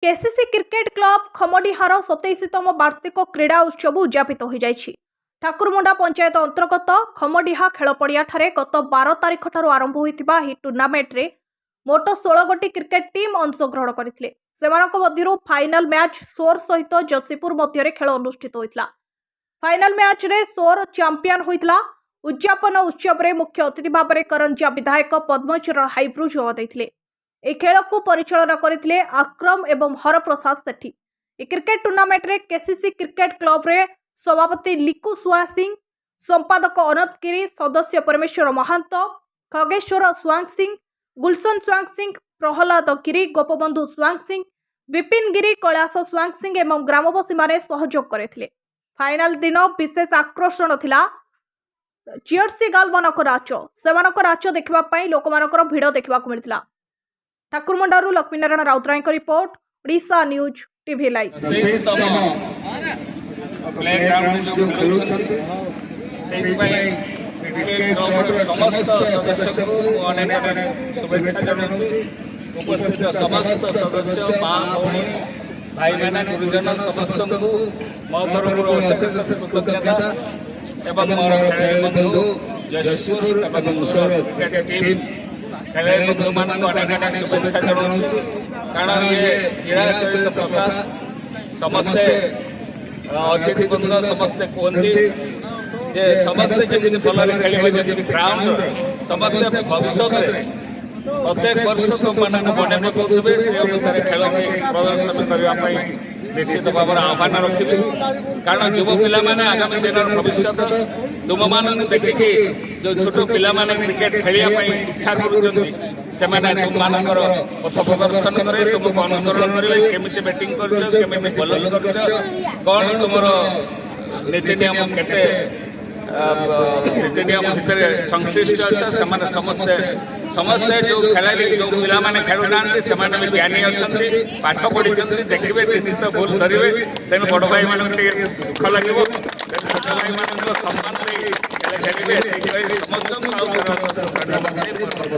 KCC cricket club खमडीहार 27तम वार्षिक क्रीड़ा उत्सव उद्यापित हो जाइछि। ठाकुरमुंडा पंचायत अंतर्गत खमडीहा खेलपड़िया गत 12 तारिख ठारू आरंभ होइतिबा ही टूर्नामेंट रे मोट 16 गोटी क्रिकेट टीम अंशग्रहण करथिले। सेमानक मध्यरु फाइनल मैच सोर सहित जसीपुर मध्य खेल अनुष्ठित होइतला। फाइनल मैच रे सोर चैंपियन होइतला। उद्यापन उत्सव रे मुख्य अतिथि भाव में करंजिया विधायक पद्मचरण हाइब्रू जोग देथिले। ए खेल को परिचालन करथिले आक्रम एवं हरप्रसाद सेठी। ए क्रिकेट टूर्नामेंट रे केसीसी क्रिकेट क्लब रे सभापति लिकु सुहा सिंह, संपादक अनंत गिरी, सदस्य परमेश्वर महांत, खगेश्वर स्वांग सिंह, गुलशन स्वांग सिंह, प्रहलाद गिरी, गोपबंधु स्वांग सिंह, विपिन गिरी, कैलाश स्वांग सिंह एवं ग्रामवासी माने सहयोग करथिले। फाइनल दिन विशेष आकर्षण थिला चियर्सी गाल मानक नाच। सेमानक नाच देखिबा पई लोकमानकर भिड़ देखिबा को मिलथिला। ठाकुरमुंडारू लक्ष्मीनारायण राउतराय को report, Odisha news TV live. समस्त सदस्य को अनेक शुभेच्छा जनाऊँ। उपस्थित समस्त सदस्य माँ भौणी भाई मैंने गुरुजन समस्त को मो तरफ अशेष कृतज्ञता एवं मोर खेल बंधु जयपुर एवं सूरत क्रिकेट टीम खेल बंधु मान अनेक अनेक शुभेच्छा जनाऊँ। कारण ये चिराचरित प्रथा समस्ते अतिथि बंधु समस्ते कहते जे समस्ते जमी भल खेल जमी ग्राउंड समस्ते भविष्य प्रत्येक वर्ष तुम मान मन पकाउे से अनुसार खेल प्रदर्शन करने निश्चित भाव आह्वान रखी। कारण युव पिला माने आगामी दिन भविष्य तुम मान देखिकी जो छोट पिला माने क्रिकेट खेलने इच्छा कर तुम मानकर पथ प्रदर्शन करे, तुमको अनुसरण करेंगे केमी बैटिंग कर बॉलिंग कर कौन तुम नीति नियम केते नीति नियम भितर संश्लिष्ट अच्छा समस्ते समस्ते जो खेलाड़ी जो पिला माने खेलुना से ज्ञानी अच्छा पाठ पढ़ी देखिए निश्चित भूल धरवे तेणु बड़ भाई मान दुख लगे छोट भाई मान सम्मान खेलेंगे समस्त धन्यवाद।